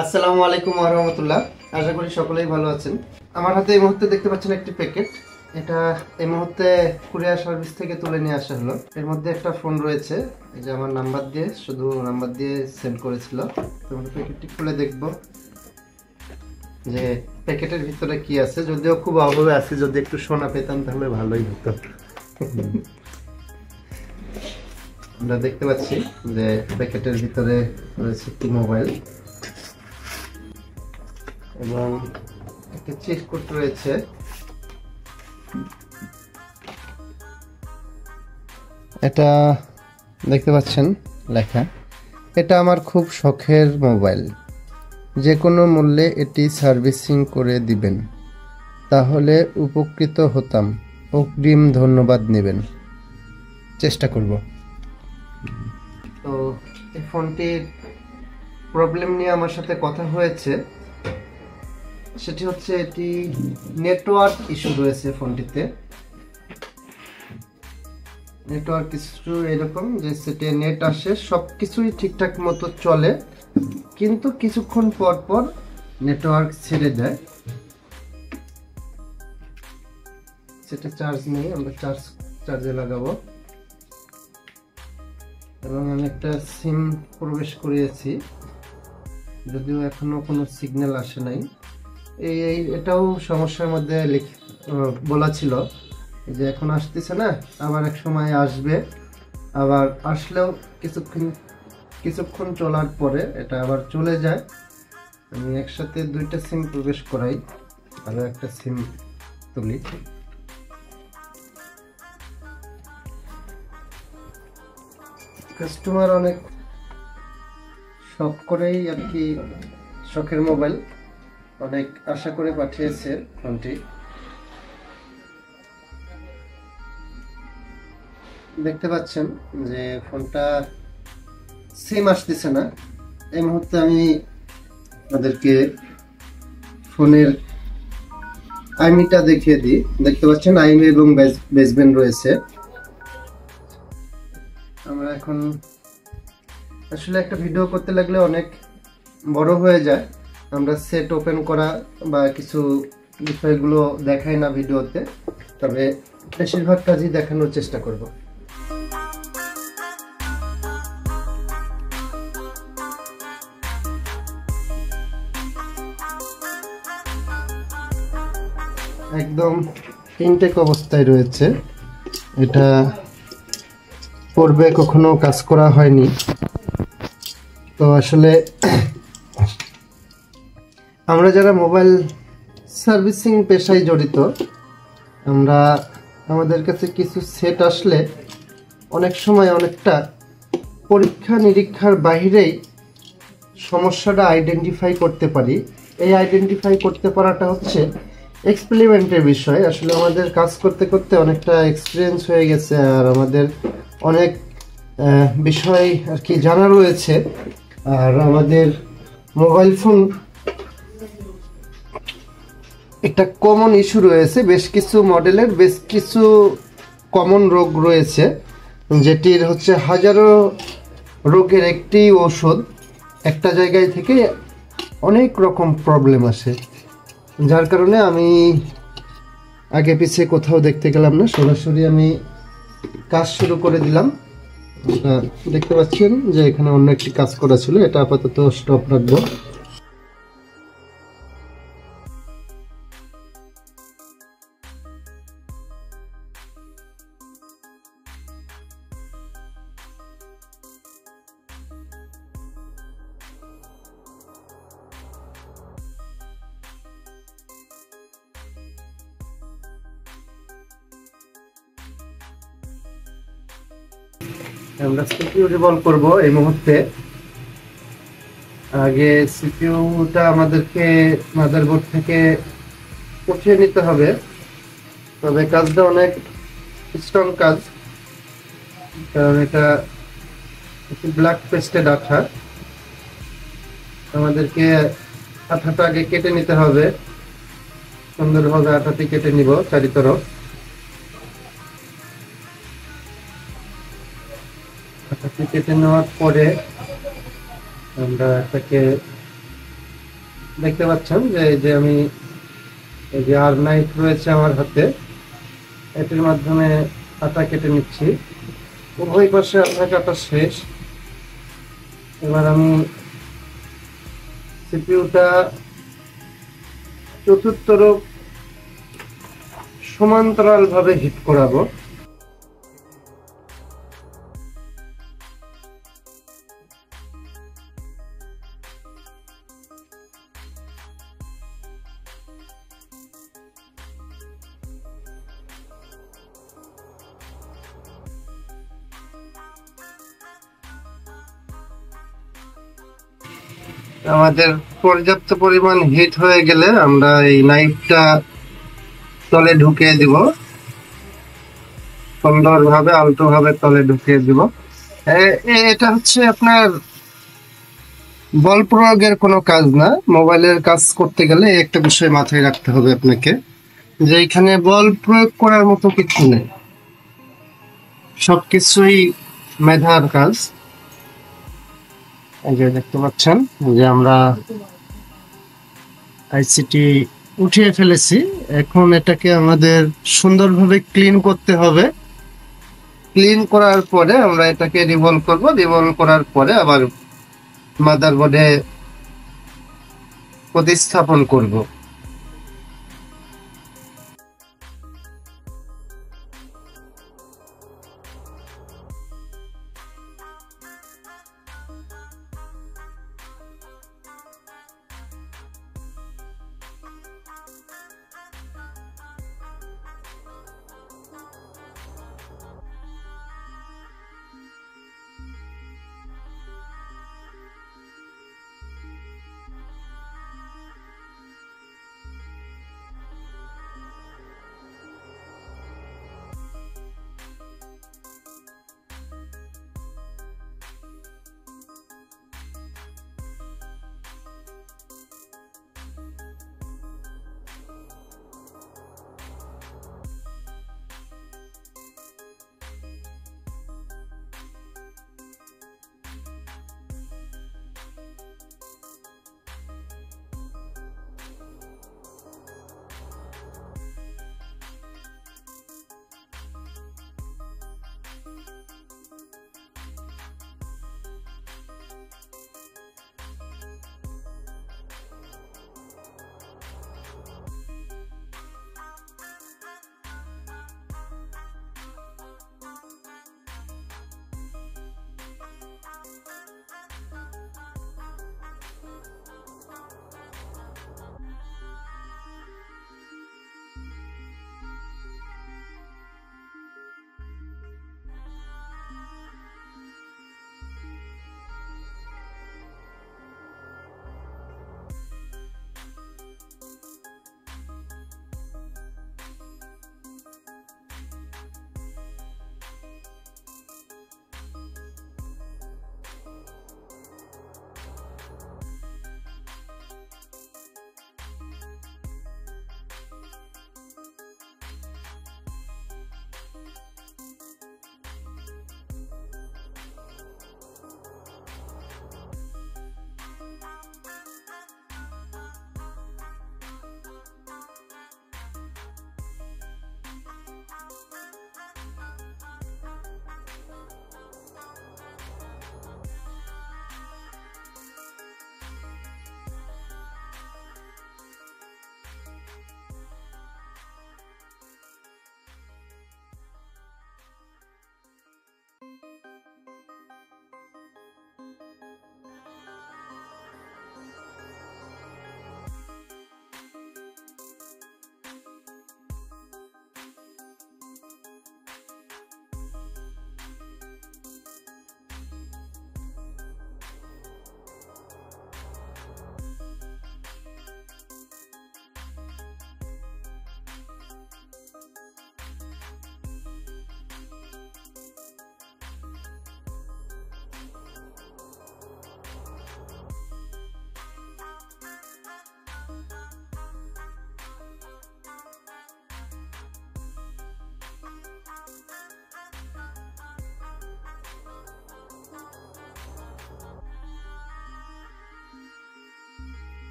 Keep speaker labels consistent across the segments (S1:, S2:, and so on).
S1: আসসালামু আলাইকুম ওয়া রাহমাতুল্লাহ। আশা করি সকলেই ভালো আছেন। আমার হাতে এই মুহূর্তে দেখতে পাচ্ছেন একটি প্যাকেট। এটা এই মুহূর্তে কুরিয়ার সার্ভিস থেকে তুলে নিয়ে আসা হলো। এর মধ্যে একটা ফোন রয়েছে, এই যে আমার নাম্বার দিয়ে সেন্ড করেছিল। তো আমরা প্যাকেটটি খুলে দেখব যে প্যাকেটের ভিতরে কি আছে। যদিও খুব অভাবে আছে, যদি একটু সোনা পেতাম তাহলে ভালোই হতো। আমরা দেখতে পাচ্ছি যে প্যাকেটের ভিতরে রয়েছে একটি মোবাইল এবং একটা চিরকুট রয়েছে। এটা দেখতে পাচ্ছেন লেখা, এটা আমার খুব শখের মোবাইল, যে কোনো মূল্যে এটি সার্ভিসিং করে দিবেন, তাহলে উপকৃত হতাম। অগ্রিম ধন্যবাদ নেবেন, চেষ্টা করব। তো এই ফোনটির প্রবলেম নিয়ে আমার সাথে কথা হয়েছে, সেটি হচ্ছে এটি নেটওয়ার্ক ইস্যু রয়েছে ফোনটিতে। নেটওয়ার্ক ইস্যু এরকম যে সেটে নেট আসে, সবকিছুই ঠিকঠাক মতো চলে, কিন্তু কিছুক্ষণ পর পর নেটওয়ার্ক ছেড়ে দেয়। সেটা চার্জ নেই, আমরা চার্জে লাগাবো। এবং আমি একটা সিম প্রবেশ করিয়েছি, যদিও এখনো কোনো সিগন্যাল আসে নাই। এটাও সমস্যার মধ্যে বলা ছিল যে এখন আসতেছে না, আবার এক সময় আসবে, আবার আসলেও কিছুক্ষণ চলার পরে এটা আবার চলে যায়। আমি একসাথে দুইটা সিম প্রবেশ করাই, আরো একটা সিম তুলি। কাস্টমার অনেক শখ করেই আর কি, শখের মোবাইল অনেক আশা করে পাঠিয়েছে ফোনটি। দেখতে পাচ্ছেন যে ফোনটা সিম আসতেছে না। এই মুহূর্তে আমি আপনাদেরকে ফোনের আইমিটা দেখিয়ে দিই। দেখতে পাচ্ছেন আইমি এবং বেসব্যান্ড রয়েছে। আমরা এখন আসলে একটা ভিডিও করতে লাগলে অনেক বড় হয়ে যায়, আমরা সেট ওপেন করা বা কিছু বিষয়গুলো দেখাই না ভিডিওতে, তবে বেশিরভাগ কাজই দেখানোর চেষ্টা করব। একদম ইনটেক অবস্থায় রয়েছে, এটা পূর্বে কখনো কাজ করা হয়নি। তো আসলে আমরা যারা মোবাইল সার্ভিসিং পেশায় জড়িত, আমাদের কাছে কিছু সেট আসলে অনেক সময় অনেকটা পরীক্ষা নিরীক্ষার বাহিরেই সমস্যাটা আইডেন্টিফাই করতে পারি। এই আইডেন্টিফাই করতে পারাটা হচ্ছে এক্সপেরিমেন্টের বিষয়। আসলে আমাদের কাজ করতে করতে অনেকটা এক্সপিরিয়েন্স হয়ে গেছে, আর আমাদের অনেক বিষয় আর কি জানা রয়েছে। আর আমাদের মোবাইল ফোন একটা কমন ইস্যু রয়েছে, বেশ কিছু মডেলের বেশ কিছু কমন রোগ রয়েছে, যেটির হচ্ছে হাজারো রোগের একটি ওষুধ। একটা জায়গায় থেকে অনেক রকম প্রবলেম আসে, যার কারণে আমি আগে পিছিয়ে কোথাও দেখতে গেলাম না, সরাসরি আমি কাজ শুরু করে দিলাম। দেখতে পাচ্ছেন যে এখানে অন্য একটি কাজ করা ছিল, এটা আপাতত স্টপ রাখবো। আমরা সিপিইউ রিভলভ করব এই মুহূর্তে। আগে সিপিইউটা আমাদেরকে মাদারবোর্ড থেকে উঠিয়ে নিতে হবে, তবে কাজটা অনেক স্ট্রং কাজ, কারণ এটা ব্ল্যাক পেস্টেড আঠা। আমাদেরকে আঠাটা আগে কেটে নিতে হবে, সুন্দরভাবে আঠাটি কেটে নিব চারিতরফ। আঠাটি কেটে নেওয়ার পরে আমরা এটাকে দেখতে পাচ্ছেন যে এই যে আমি এই যে আর নাইফ রয়েছে আমার হাতে, এটির মাধ্যমে আটা কেটে নিচ্ছি। উভয় পাশে আটা কাটা শেষ। এবার আমি সিপিইউটা চতুর্থ সমান্তরাল ভাবে হিট করাবো। আমাদের পর্যাপ্ত পরিমাণ হিট হয়ে গেলে আমরা এই নাইফটা তলে ঢুকিয়ে দিব, সুন্দরভাবে আলতো ভাবে তলে ঢুকিয়ে দিব। এটা হচ্ছে আপনার বল প্রয়োগের কোনো কাজ না। মোবাইলের কাজ করতে গেলে একটা বিষয় মাথায় রাখতে হবে আপনাকে, যে এখানে বল প্রয়োগ করার মতো কিছু নেই, সবকিছুই মেধার কাজ। এই যে দেখতে পাচ্ছেন যে আমরা আইসিটি উঠিয়ে ফেলেছি। এখন এটাকে আমাদের সুন্দরভাবে ক্লিন করতে হবে। ক্লিন করার পরে আমরা এটাকে রিভলভ করব। রিভলভ করার পরে আবার মাদারবোর্ডে প্রতিস্থাপন করব।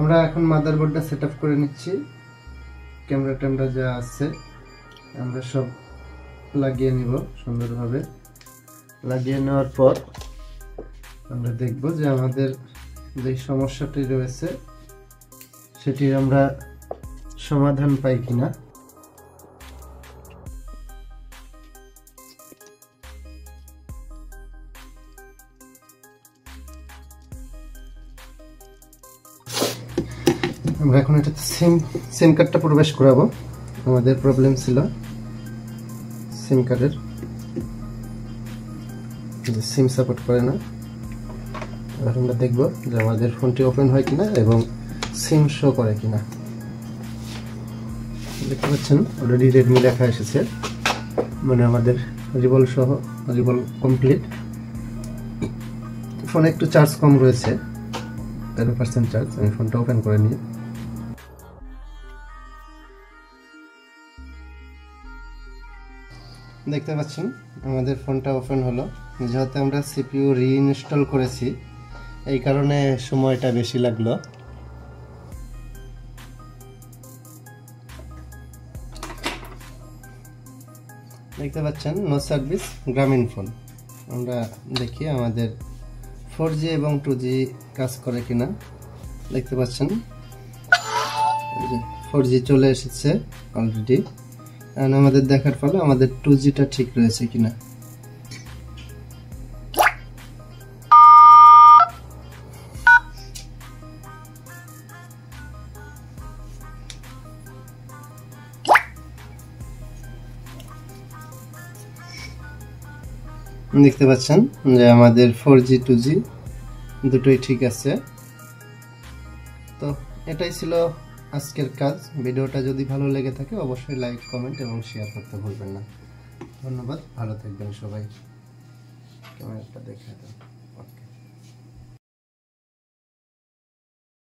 S1: আমরা এখন মাদারবোর্ডটা সেটআপ করে নিচ্ছি। ক্যামেরা যা আছে আমরা সব লাগিয়ে নিব সুন্দরভাবে। লাগিয়ে নেওয়ার পর আমরা দেখব যে আমাদের যে সমস্যাটি রয়েছে সেটির আমরা সমাধান পাই কিনা। আমরা এখন এটাতে সিম কার্ডটা প্রবেশ করাবো। আমাদের প্রবলেম ছিল সিম কার্ডের, সিম সাপোর্ট করে না। এবার আমরা দেখব যে আমাদের ফোনটি ওপেন হয় কিনা এবং সিম শো করে কিনা। দেখতে পাচ্ছেন অলরেডি রেডমি লেখা এসেছে, মানে আমাদের রিভল সহ রিভল কমপ্লিট। ফোনে একটু চার্জ কম রয়েছে, 13% চার্জ। আমি ফোনটা ওপেন করে নিই। দেখতে পাচ্ছেন আমাদের ফোনটা ওপেন হলো। যেহেতু আমরা সিপিইউ রিইনস্টল করেছি এই কারণে সময়টা বেশি লাগলো। দেখতে পাচ্ছেন নো সার্ভিস গ্রামীণ ফোন। আমরা দেখি আমাদের 4G এবং 2G কাজ করে কিনা। দেখতে পাচ্ছেন 4G চলে এসেছে অলরেডি। আমাদের দেখার ফলে আমাদের 2Gটা ঠিক রয়েছে কিনা। দেখতে পাচ্ছেন যে আমাদের 4G 2G দুটোই ঠিক আছে। তো এটাই ছিল আজকের কাজ। ভিডিওটা যদি ভালো লেগে থাকে অবশ্যই লাইক, কমেন্ট এবং শেয়ার করতে ভুলবেন না। ধন্যবাদ, ভালো থাকবেন সবাই। ক্যামেরাটা দেখে দেন। ওকে।